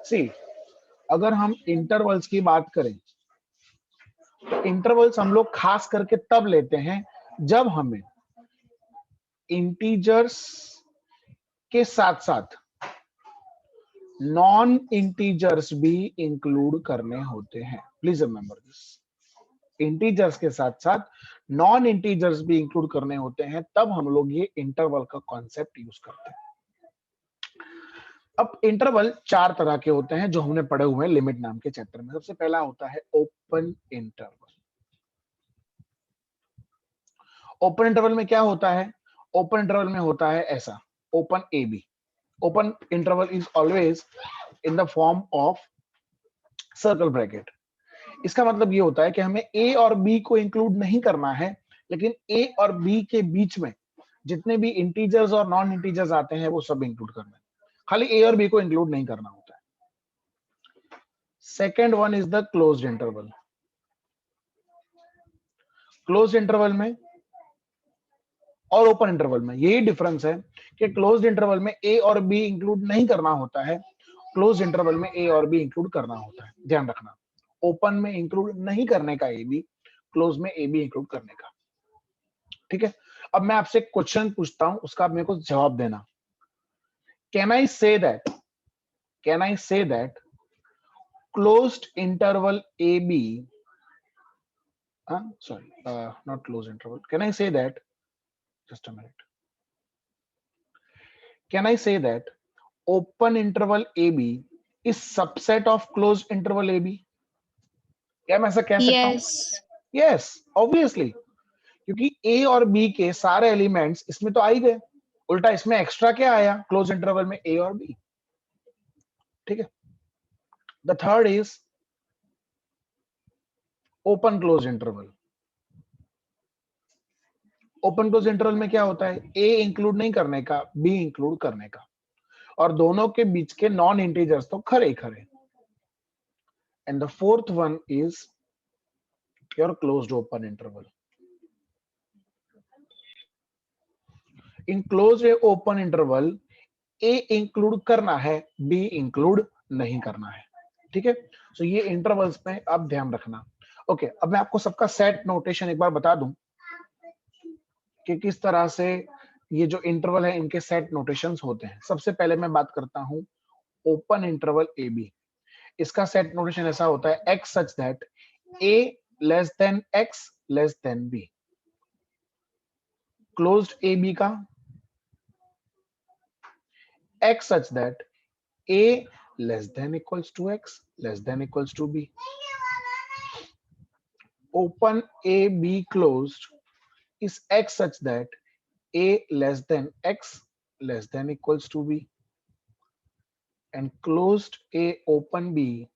सी अगर हम इंटरवल्स की बात करें तो इंटरवल्स हम लोग खास करके तब लेते हैं जब हमें इंटीजर्स के साथ साथ नॉन इंटीजर्स भी इंक्लूड करने होते हैं। प्लीज रिमेंबर दिस, इंटीजर्स के साथ साथ नॉन इंटीजर्स भी इंक्लूड करने होते हैं, तब हम लोग ये इंटरवल का कॉन्सेप्ट यूज करते हैं। अब इंटरवल चार तरह के होते हैं जो हमने पढ़े हुए हैं लिमिट नाम के चैप्टर में। सबसे पहला होता है ओपन इंटरवल। ओपन इंटरवल में क्या होता है? ओपन इंटरवल में होता है ऐसा, open A B. Open interval is always in the form of circle bracket. इसका मतलब ये होता है कि हमें ए और बी को इंक्लूड नहीं करना है, लेकिन ए और बी के बीच में जितने भी इंटीजर्स और नॉन इंटीजर्स आते हैं वो सब इंक्लूड करना है, खाली ए और बी को इंक्लूड नहीं करना होता है। Second one is the closed interval. Closed interval में और ओपन इंटरवल में यही डिफरेंस है कि क्लोज्ड इंटरवल में ए और बी इंक्लूड नहीं करना होता है, क्लोज्ड इंटरवल में ए और बी इंक्लूड करना होता है। ध्यान रखना, ओपन में इंक्लूड नहीं करने का ए बी, क्लोज में ए बी इंक्लूड करने का। ठीक है, अब मैं आपसे क्वेश्चन पूछता हूं, उसका आप मेरे को जवाब देना। Can I say that closed interval A B, sorry, not closed interval. Can I say that? Just a minute. Can I say that open interval AB is subset of closed interval AB? क्या मैं ऐसा कह सकता हूँ? Yes, obviously. क्योंकि A और B के सारे एलिमेंट्स इसमें तो आ ही गए, उल्टा इसमें एक्स्ट्रा क्या आया क्लोज इंटरवल में? A और B। ठीक है। The third is open closed interval. Open close interval में क्या होता है? A इंक्लूड नहीं करने का, B इंक्लूड करने का, और दोनों के बीच के नॉन इंटीजर्स तो खरे खरे। And the fourth one is your closed open interval. In closed open interval A include करना है, B इंक्लूड नहीं करना है। ठीक है, सो ये इंटरवल्स में आप ध्यान रखना। ओके, अब मैं आपको सबका सेट नोटेशन एक बार बता दूं कि किस तरह से ये जो इंटरवल है इनके सेट नोटेशंस होते हैं। सबसे पहले मैं बात करता हूं ओपन इंटरवल ए बी। इसका सेट नोटेशन ऐसा होता है x such that a less than x less than b। Closed A B का x such that a less than equals to x less than equals to b। Open A B closed is x such that a less than x less than equals to b, and closed a open b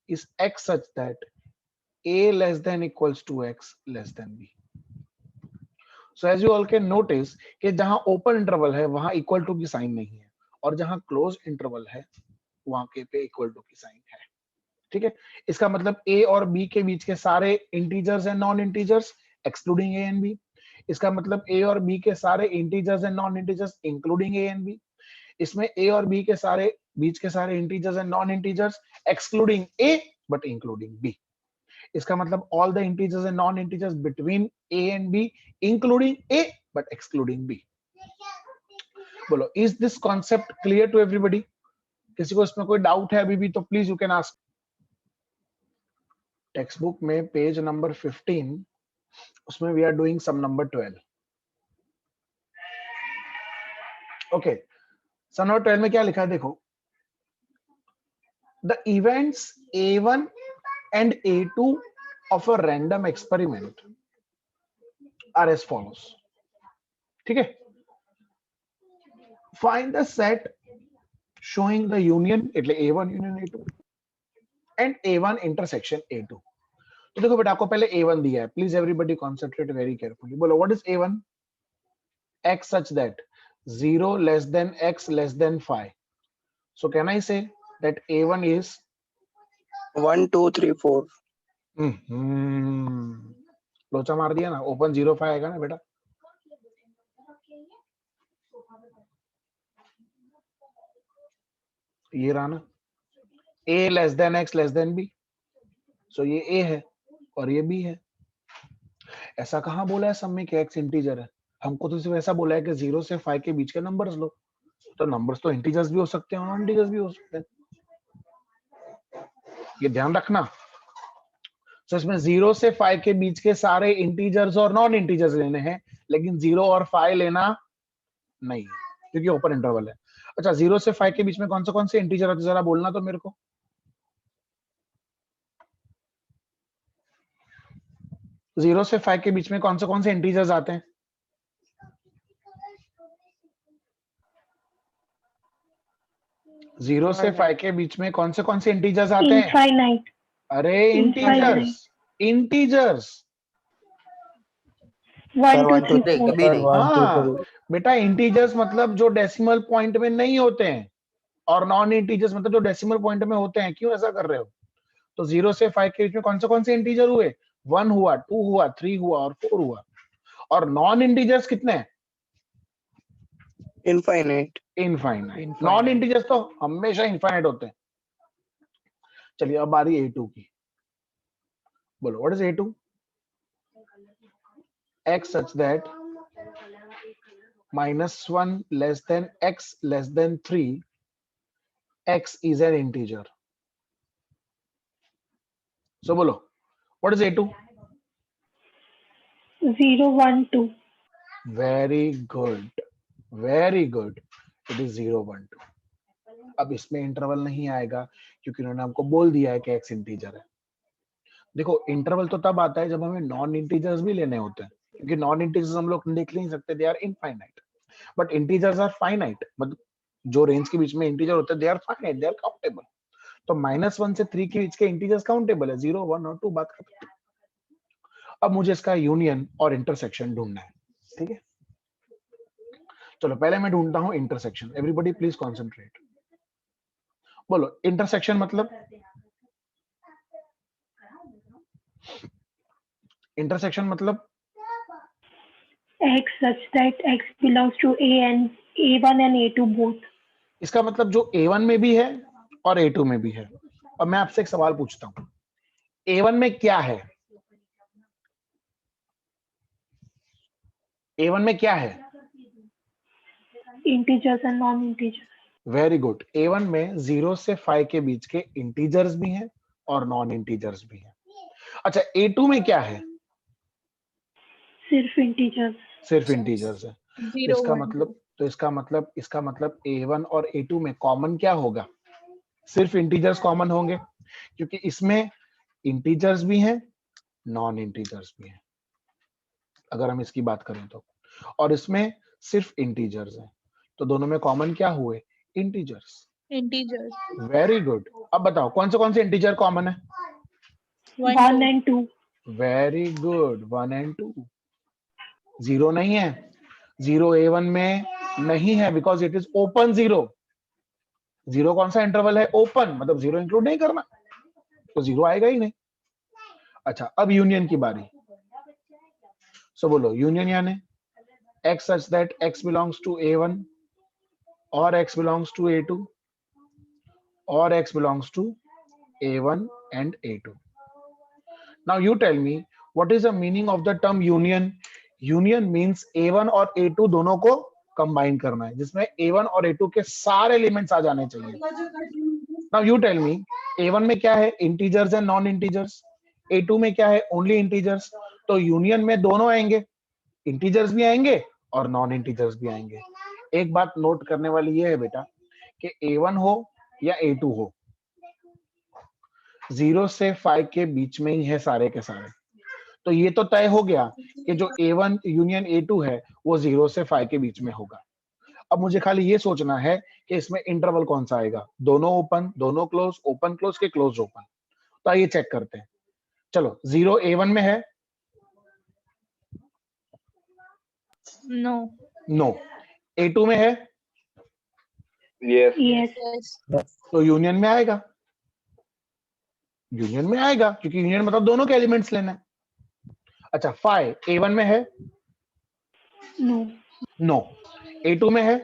is x such that a less than equals to x less than b. So as you all can notice कि जहां open interval है वहां equal to की sign नहीं है, और जहां close interval है वहां के पे इक्वल टू की साइन है। ठीक है, इसका मतलब a और b के बीच के सारे integers and non integers excluding a and b। इसका मतलब a और b के सारे integers and non integers including a and b। इसमें a और b के सारे बीच के सारे integers and non integers excluding a but including b। इसका मतलब all the integers and non integers between a and b including a but excluding b। बोलो, is this concept clear to everybody? किसी को इसमें कोई डाउट है अभी भी तो please you can ask. Text book में पेज नंबर 15, उसमें we are doing sum number 12। Okay, sum number 12 में क्या लिखा है देखो। The events A1 and A2 of a random experiment are as follows. ठीक है, find the set showing the union એટલે A1 union A2 and A1 intersection A2। तो देखो बेटा, आपको पहले A1 दिया है, please everybody concentrate very carefully. बोलो, what is A1? x such that 0 less than x less than 5. So can I say that A1 is 1 2 3 4? लोचा मार दिया ना, ओपन 0 5 आएगा ना बेटा। ये रहा ना, a less than x less than b, सो ये a है और ये b है। ऐसा कहाँ बोला है सब में कि x इंटीजर है? हमको तो सिर्फ ऐसा बोला है कि 0 से 5 के बीच के नंबर्स लो। तो नंबर्स तो इंटीजर्स भी हो सकते हैं और नॉन इंटीजर्स भी हो सकते हैं, ये ध्यान रखना। तो इसमें 0 से 5 के बीच के सारे इंटीजर्स और नॉन इंटीजर्स लेने हैं, लेकिन 0 और 5 लेना नहीं है क्योंकि ओपन इंटरवल है। अच्छा, 0 से 5 के बीच में कौन से इंटीजर होते हैं जरा बोलना तो मेरे को। 0 से 5 के बीच में कौन से इंटीजर्स आते हैं? जीरो से 5 के बीच में कौन से इंटीजर्स आते हैं? इनफाइनाइट। अरे इंटीजर्स, इंटीजर्स। 1 2 1 2 3 4। कभी नहीं। हाँ बेटा, इंटीजर्स मतलब जो डेसिमल पॉइंट में नहीं होते हैं, और नॉन इंटीजर्स मतलब जो डेसिमल पॉइंट में होते हैं। क्यों ऐसा कर रहे हो? तो 0 से 5 के बीच में कौन से इंटीजर हुए? 1 हुआ, 2 हुआ, 3 हुआ और 4 हुआ। और नॉन इंटीजर्स कितने हैं? इनफाइनाइट। इनफाइनाइट। नॉन इंटीजर्स तो हमेशा इनफाइनाइट होते हैं। चलिए अब बारी A2 की। बोलो what is A2? x such that -1 less than x less than 3, x is an integer. So बोलो what is A2? 0 1 2। Very good, very good. It is 0 1 2. अब इसमें इंटरवल नहीं आएगा क्योंकि उन्होंने हमको बोल दिया है कि x इंटीजर है। देखो इंटरवल तो तब आता है जब हमें नॉन इंटीजर्स भी लेने होते हैं, क्योंकि नॉन इंटीजर्स हम लोग देख नहीं सकते, they are infinite, but integers are finite. मतलब जो रेंज के बीच में इंटीजर होते हैं they are finite, they are countable. तो -1 से 3 के बीच के इंटीजर्स काउंटेबल है, 0 1 और 2 बात खत्म। अब मुझे इसका यूनियन और इंटरसेक्शन ढूंढना है, ठीक है। चलो पहले मैं ढूंढता हूं इंटरसेक्शन। Everybody please concentrate. बोलो इंटरसेक्शन मतलब, इंटरसेक्शन मतलब X such that x belongs to A and A1 and A2 both। इसका मतलब जो A1 में भी है और A2 में भी है। अब मैं आपसे एक सवाल पूछता हूं, A1 में क्या है? A1 में क्या है? Integers and non integers. Very good. A1 में 0 से 5 के बीच के इंटीजर्स भी हैं और नॉन इंटीजर्स भी हैं। अच्छा, A2 में क्या है? सिर्फ इंटीजर्स। सिर्फ इंटीजर्स है। तो इसका मतलब A1 और A2 में कॉमन क्या होगा? सिर्फ इंटीजर्स कॉमन होंगे, क्योंकि इसमें इंटीजर्स भी हैं, नॉन इंटीजर्स भी हैं, अगर हम इसकी बात करें तो। और इसमें सिर्फ इंटीजर्स हैं, तो दोनों में कॉमन क्या हुए? इंटीजर्स। Very good. अब बताओ कौन से इंटीजर कॉमन है? 1 and 2। Very good, 1 and 2। 0 नहीं है, 0 A1 में नहीं है बिकॉज इट इज ओपन 0। 0 कौन सा इंटरवल है? ओपन, मतलब 0 इंक्लूड नहीं करना, तो 0 आएगा ही नहीं। अच्छा, अब यूनियन की बारी। सो बोलो यूनियन यानी x such that x belongs to A1 or x belongs to A2 or x belongs to A1 and A2. Now you tell me what is the meaning of the term union? Union means A1 और A2 दोनों को combine करना है, जिसमें A1 और A2 के सारे elements आ जाने चाहिए। Now you tell me A1 में क्या है? Integers and non integers. A2 में क्या है? Only integers. तो यूनियन में दोनों आएंगे, इंटीजर्स भी आएंगे और नॉन इंटीजर्स भी आएंगे। एक बात नोट करने वाली ये है बेटा कि A1 हो या A2 हो, 0 से 5 के बीच में ही है सारे के सारे। तो ये तो तय हो गया कि जो A1 यूनियन A2 है वो 0 से 5 के बीच में होगा। अब मुझे खाली ये सोचना है कि इसमें इंटरवल कौन सा आएगा, दोनों ओपन, दोनों क्लोज, ओपन क्लोज के क्लोज ओपन। तो आइए चेक करते हैं। चलो 0 A1 में है? नो। A2 में है? यस। तो यूनियन में आएगा, यूनियन में आएगा क्योंकि यूनियन मतलब दोनों के एलिमेंट्स लेना है। अच्छा, 5 A1 में है? नो। नो। A2 में है?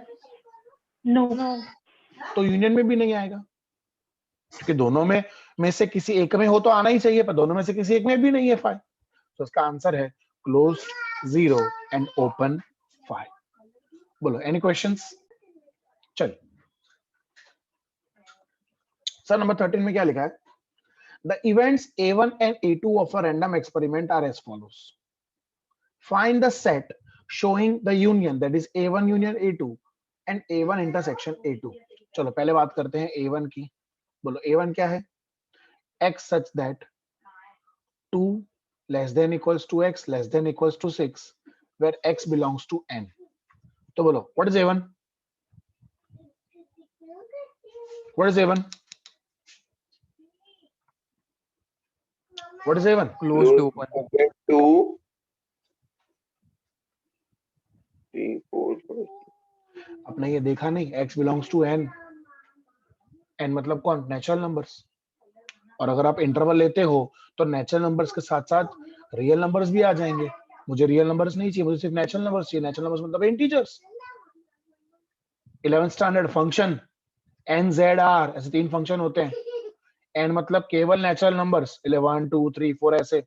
नो। तो यूनियन में भी नहीं आएगा। क्योंकि दोनों में से किसी एक में हो तो आना ही चाहिए, पर दोनों में से किसी एक में भी नहीं है 5, तो इसका आंसर है क्लोज्ड 0 एंड ओपन 5। बोलो एनी क्वेश्चंस? चल सर नंबर 13 में क्या लिखा है? The events A1 and A2 of a random experiment are as follows. Find the set showing the union, that is A1 union A2 and A1 intersection A2. चलो पहले बात करते हैं A1 की। बोलो A1 क्या है? X such that 2 less than equals to X less than equals to 6 where X belongs to N. तो बोलो what is A1? What is A1? What is A1? Closed open. Subject 2, 3, 4, 5. आपने ये देखा नहीं, X belongs to N, N मतलब कौन? Natural numbers. और अगर आप इंटरवल लेते हो तो नेचुरल नंबर्स के साथ साथ रियल नंबर्स भी आ जाएंगे। मुझे रियल नंबर्स नहीं चाहिए, मुझे सिर्फ नेचुरल नंबर्स चाहिए। नेचुरल नंबर्स मतलब integers. 11th standard function N Z R, ऐसे 3 फंक्शन होते हैं। एन मतलब केवल नेचुरल नंबर्स 1 2 3 4 ऐसे,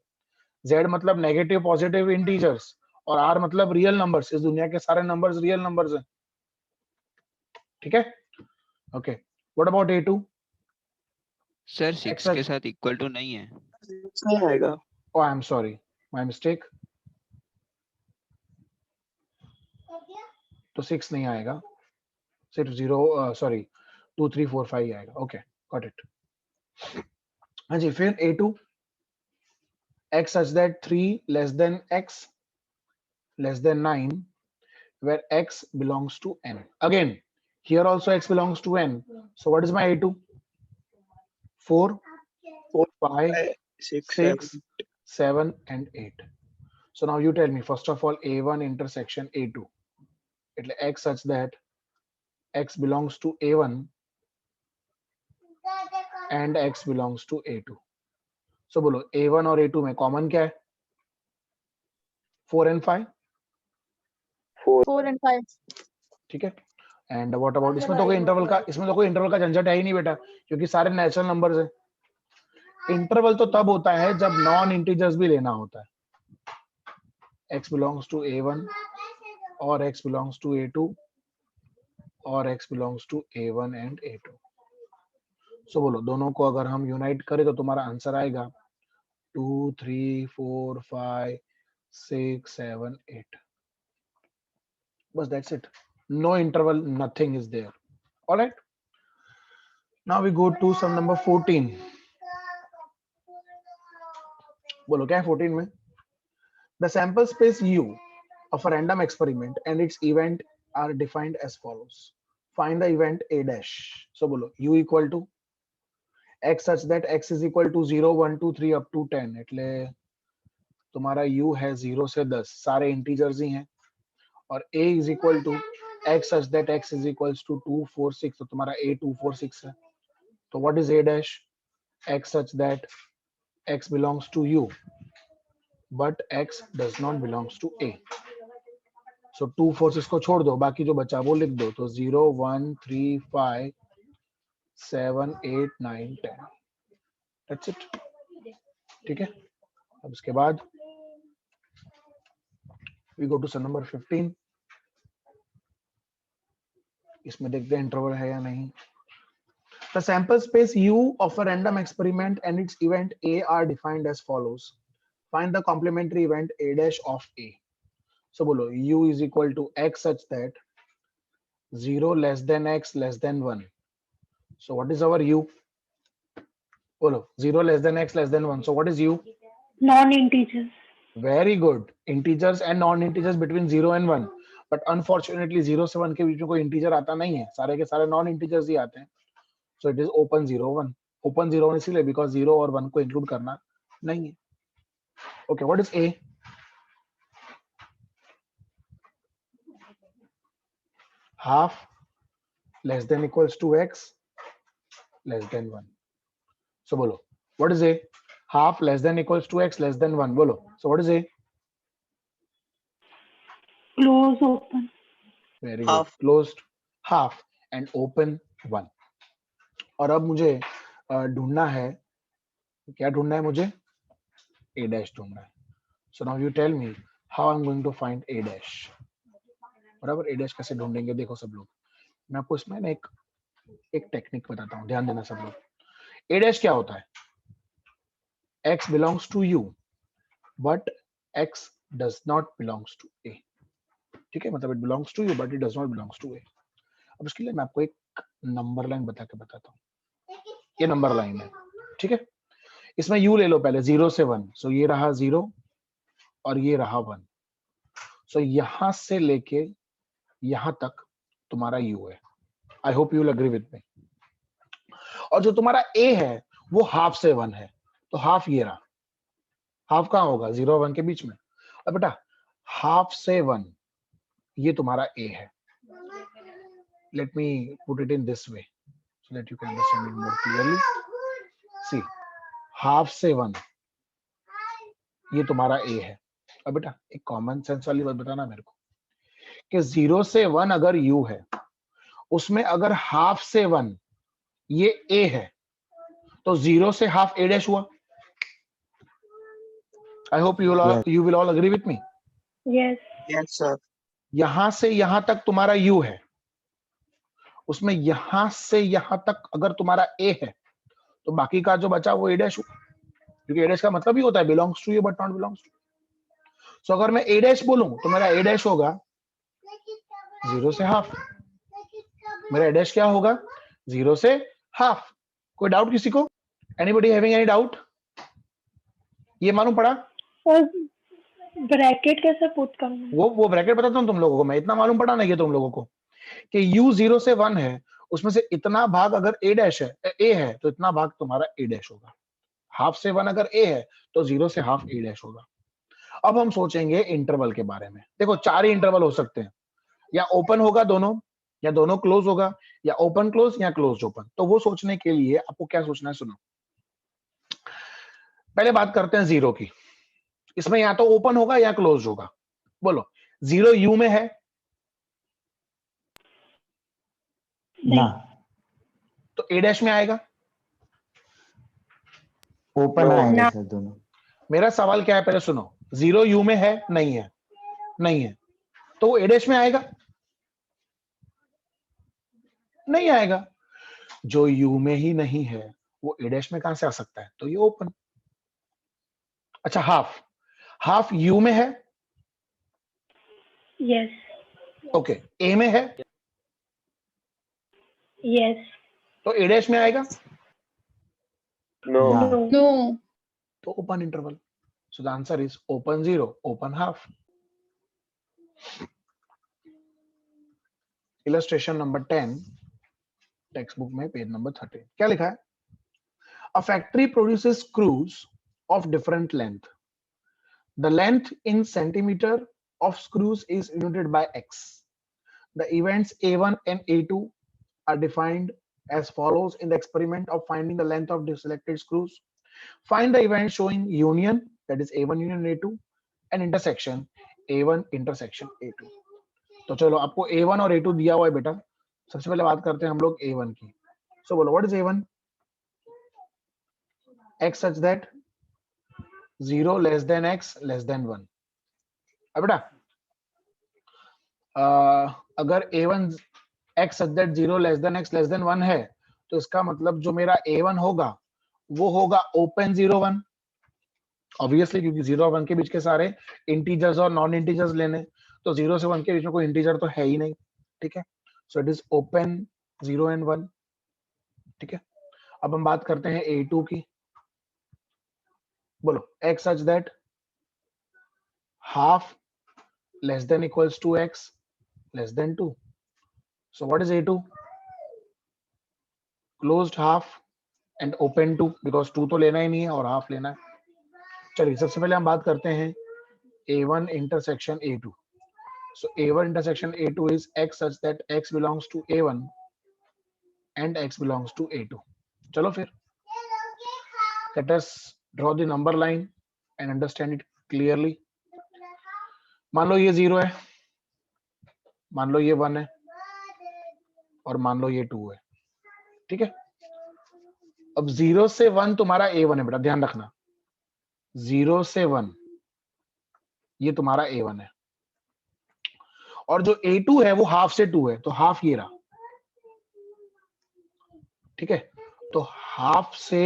जेड मतलब नेगेटिव पॉजिटिव इंटीजर्स, और आर मतलब रियल नंबर्स। इस दुनिया के सारे नंबर्स रियल नंबर्स हैं, ठीक है? Okay, what about A2? Sir 6 के साथ इक्वल टू नहीं है। 6 नहीं आएगा। Oh I am sorry, my mistake. तो 6 नहीं आएगा, सिर्फ 0 सॉरी 2 3 4 5 आएगा। Okay got it. हाँ जी, फिर A2 x such that 3 less than x less than 9 where x belongs to n. Again here also x belongs to n, so what is my A2? 4 4, 5 6, 6 7 and 8. So now you tell me, first of all, A1 intersection A2, એટલે x such that x belongs to A1 and x belongs to A2. So बोलो A1 और A2 में common क्या है? 4 and 5, 4 and 5. ठीक है। And what about, इसमें तो कोई इंटरवल का झंझट है ही नहीं बेटा, क्योंकि सारे नेचुरल नंबर्स हैं। इंटरवल तो तब होता है जब नॉन इंटीजर्स भी लेना होता है। x belongs to A1 और x belongs to A2 और x belongs to A1 and A2। सो बोलो दोनों को अगर हम यूनाइट करें तो तुम्हारा आंसर आएगा 2 3 4 5 6 7 8। बस that's it, no interval, nothing is there. Alright, now we go to sum number 14। बोलो क्या है 14 में? The sample space U of a random experiment and its event are defined as follows. Find the event A dash. So बोलो U equal to x such that x is equal to 0 1 2 3 up to 10, એટલે तुम्हारा U है 0 से 10, सारे integers ही हैं। और A is equal to x such that x is equals to 2 4 6, तो तुम्हारा A 2 4 6 है। तो what is A dash? X such that x belongs to U but x does not belongs to A. सो 2 4 6 को छोड़ दो, बाकी जो बचा वो लिख दो। तो 0 1 3 5 7 8 9 10, दैट्स इट, ठीक है। अब इसके बाद we go to sum number 15। इसमें देखते हैं इंटरवल है या नहीं। The sample space U of a random experiment and its event A are defined as follows. Find the complementary event A dash of A. So बोलो U is equal to x such that 0 less than x less than 1. So what is our U? बोलो 0 less than x less than 1. So what is U? Non-integers. Very good. Integers and non-integers between 0 and 1. But unfortunately 0 से 1 के बीच में कोई integer आता नहीं है, सारे के सारे नॉन इंटीजर्स ही आते हैं। So it is open 0 1. Open 0 1 इसलिए because 0 और 1 को इंक्लूड करना नहीं है। Okay, what is A? Half less than equals to x less than 1. So बोलो what is A? Half less than equals to x less than 1, बोलो। So what is A? Close, open. Very Half. good. Closed half and open 1. और अब मुझे ढूंढना है, क्या ढूंढना है मुझे? a डैश ढूंढना है. So now you tell me how I am going to find a dash. बराबर, a डैश कैसे ढूंढेंगे? देखो सब लोग, मैं आपको इसमें ना एक टेक्निक बताता हूँ, ध्यान देना सब लोग. a डैश क्या होता है? x belongs to u but x does not belongs to a. ठीक है, मतलब it belongs to you but it does not belongs to a. अब इसके लिए मैं आपको एक नंबर लाइन बता के बताता हूँ. ये नंबर लाइन है, ठीक है. इसमें u ले लो पहले 0 से 1. सो ये रहा 0 और ये रहा 1. सो यहां से लेके यहां तक तुम्हारा u है. I hope you will agree with me. और जो तुम्हारा a है वो हाफ से 1 है, तो हाफ ये रहा. हाफ कहाँ होगा? 0 और 1 के बीच में. और बेटा हाफ से 1 ये तुम्हारा a है. Let me put it in this way so that you can understand it more clearly. See, half से 1 ये तुम्हारा a है. अब बेटा एक कॉमन सेंस वाली बात बताना मेरे को कि 0 से 1 अगर u है, उसमें अगर हाफ से 1 ये a है, तो 0 से हाफ a डैश हुआ. I hope you will all agree with me. Yes. Yes, sir. यहां से यहां तक तुम्हारा u है, उसमें यहां से यहां तक अगर तुम्हारा a है, तो बाकी का जो बचा वो a डैश हुआ, क्योंकि a डैश का मतलब ही होता है belongs to you but not belongs to. So अगर मैं a डैश बोलूं तो मेरा a डैश होगा 0 से हाफ. मेरा a डैश क्या होगा? 0 से हाफ. कोई डाउट किसी को? Anybody having any doubt? ये मालूम पड़ा? और ब्रैकेट कैसे पुट करना है? वो ब्रैकेट बताता हूँ तुम लोगों को मैं. इतना मालूम पड़ा ना ये तुम लोगों को कि u 0 से 1 है, उसमें से इतना भाग अगर a डैश है, a है, तो इतना भाग तुम्हारा a डैश होगा. हाफ से 1 अगर a है तो 0 से हाफ a डैश होगा. अब हम सोचेंगे इंटरवल के बारे में. देखो 4 ही इंटरवल हो सकते हैं, या ओपन होगा दोनों, या दोनों क्लोज होगा, या ओपन क्लोज या क्लोज ओपन. तो वो सोचने के लिए आपको क्या सोचना है? सुनो, पहले बात करते हैं 0 की. इसमें या तो ओपन होगा या क्लोज होगा. बोलो 0 u में है ना, तो a डैश में आएगा. Open No. आएगा ना. सर दोनों. मेरा सवाल क्या है पहले सुनो. 0 u में है? नहीं है. नहीं है तो वो a डैश में आएगा? नहीं आएगा. जो u में ही नहीं है वो a डैश में कहां से आ सकता है? तो ये ओपन. अच्छा हाफ u में है? Yes. ओके. a में है Yes. तो a डैश में आएगा. No. ना. No. No. तो open interval. So the answer is open 0, open half. Illustration number 10 text book में पेज नंबर 13. क्या लिखा है? A factory produces screws of different length. The length in centimetre of screws is denoted by x. The events A1 and A2 are defined as follows in the experiment of finding the length of the selected screws. Find the event showing union, that is A1 union A2, and intersection A1 intersection A2. तो चलो आपको A1 और A2 दिया हुआ है बेटा. सबसे पहले बात करते हैं हम लोग A1 की. So बोलो what is A1? X such that 0 less than x less than 1. अब बेटा अगर A1 x such that 0 less than x less than 1 है, तो इसका मतलब जो मेरा A1 होगा वो होगा ओपन 0 1. ऑब्वियसली क्योंकि 0 और 1 के बीच के सारे इंटीजर्स और नॉन इंटीजर्स लेने, तो 0 से 1 के बीच में कोई इंटीजर तो है ही नहीं. ठीक है. So it is open 0 and 1. ठीक है. अब हम बात करते हैं A2 की. बोलो x such that half less than equals to x less than 2. So what is A2? Closed half and open 2, because 2 तो लेना ही नहीं है और हाफ लेना है. चलिए सबसे पहले हम बात करते हैं A1 intersection A2. So A1 intersection A2 is x such that x belongs to A1 and x belongs to A2. चलो फिर let us draw the number line and understand it clearly. मान लो ये 0 है, मान लो ये 1 है, और मान लो ये 2 है. ठीक है. अब 0 से 1 तुम्हारा A1 है बेटा, ध्यान रखना 0 से 1 ये तुम्हारा A1 है, और जो A2 है वो हाफ से 2 है, तो हाफ ये रहा, ठीक है, तो हाफ से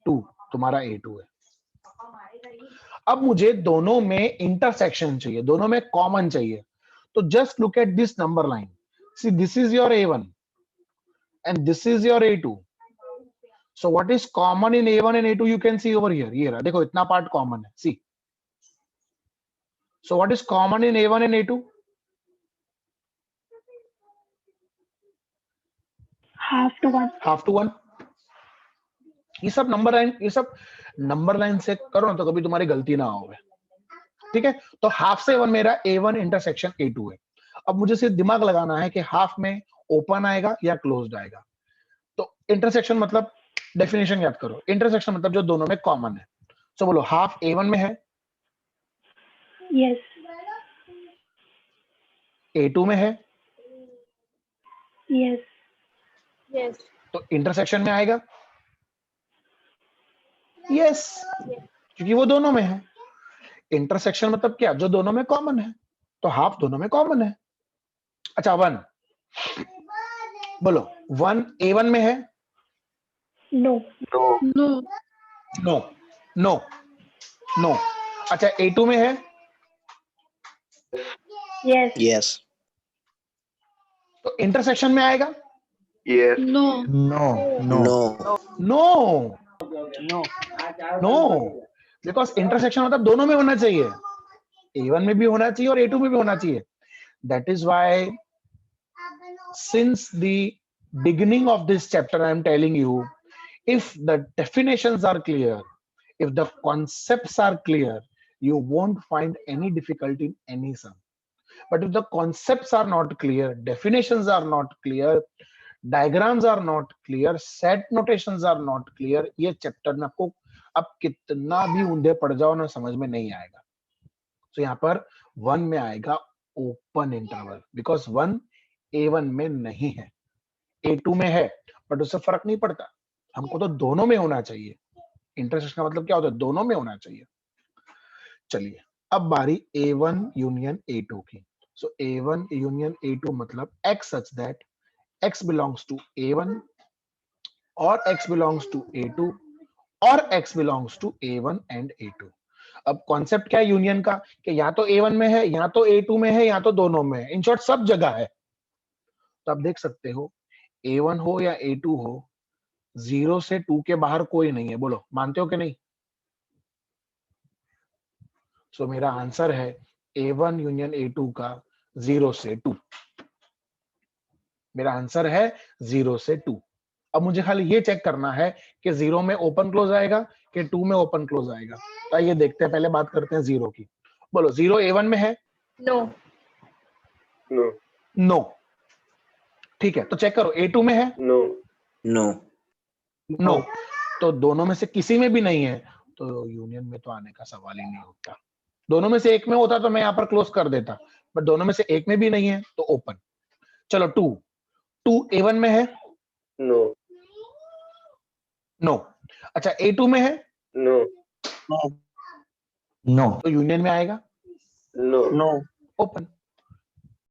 2 तुम्हारा A2 है। अब मुझे दोनों में इंटरसेक्शन चाहिए, दोनों में कॉमन चाहिए, तो just look at this number line, see this is your A1 and this is your A2. So what is common in A1 and A2 you can see over here, ये रहा, देखो इतना part common है, see. So what is common in A1 and A2? half to 1. Half to 1. ये सब number line से करो ना तो कभी तुम्हारी गलती ना हो, ठीक है। तो हाफ से 1 मेरा A1 इंटरसेक्शन A2 है। अब मुझे सिर्फ दिमाग लगाना है कि हाफ में ओपन आएगा या क्लोज्ड आएगा। तो इंटरसेक्शन मतलब डेफिनेशन याद करो, इंटरसेक्शन मतलब जो दोनों में कॉमन है। सो बोलो हाफ A1 में है, Yes. A2 में है, Yes. Yes. तो इंटरसेक्शन में आएगा, यस, क्योंकि वो दोनों में है। इंटरसेक्शन मतलब क्या, जो दोनों में कॉमन है, तो हाफ दोनों में कॉमन है। अच्छा 1 बोलो, 1 A1 में है, No. No. No. No no no. अच्छा A2 में है, Yes. Yes. तो इंटरसेक्शन में आएगा, Yes. No. No. No. No. No no, because intersection मतलब दोनों में होना चाहिए, A1 में भी होना चाहिए और A2 में भी होना चाहिए। That is why since the beginning of this chapter I am telling you, if the definitions are clear, if the concepts are clear, you won't find any difficulty in any sum. But if the concepts are not clear, definitions are not clear, diagrams are not clear, set notations are not clear, ये chapter में आपको अब कितना भी ऊंधे पड़ जाओ ना समझ में नहीं आएगा। तो यहाँ पर 1 में आएगा ओपन इंटरवल, बिकॉज 1 A1 में नहीं है, A2 में है, बट उससे फर्क नहीं पड़ता, हमको तो दोनों में होना चाहिए। इंटरसेक्शन का मतलब क्या होता है, दोनों में होना चाहिए। चलिए अब बारी A1 यूनियन A2 की। सो A1 यूनियन A2 मतलब X such that X belongs to A1 और X बिलोंग्स टू A2 और X belongs to A1 and A2। अब कॉन्सेप्ट क्या है यूनियन का, कि या तो A1 में है, या तो A2 में है, या तो दोनों में है, इन शॉर्ट सब जगह है। तो आप देख सकते हो A1 हो या A2 हो, 0 से 2 के बाहर कोई नहीं है, बोलो मानते हो कि नहीं। सो मेरा आंसर है A1 यूनियन A2 का 0 से 2, मेरा आंसर है 0 से 2। अब मुझे खाली ये चेक करना है कि 0 में ओपन क्लोज आएगा कि 2 में ओपन क्लोज आएगा। तो ये देखते हैं, पहले बात करते हैं 0 की। बोलो 0 A1 में है, No. No. नो, ठीक है, तो चेक करो A2 में है, No. No. नो, तो दोनों में से किसी में भी नहीं है, तो यूनियन में तो आने का सवाल ही नहीं होता। दोनों में से एक में होता तो मैं यहाँ पर क्लोज कर देता, बट दोनों में से एक में भी नहीं है तो ओपन। चलो 2 A1 में है, No. नो। अच्छा A2 में है, No. No. तो यूनियन में आएगा, No. No. ओपन।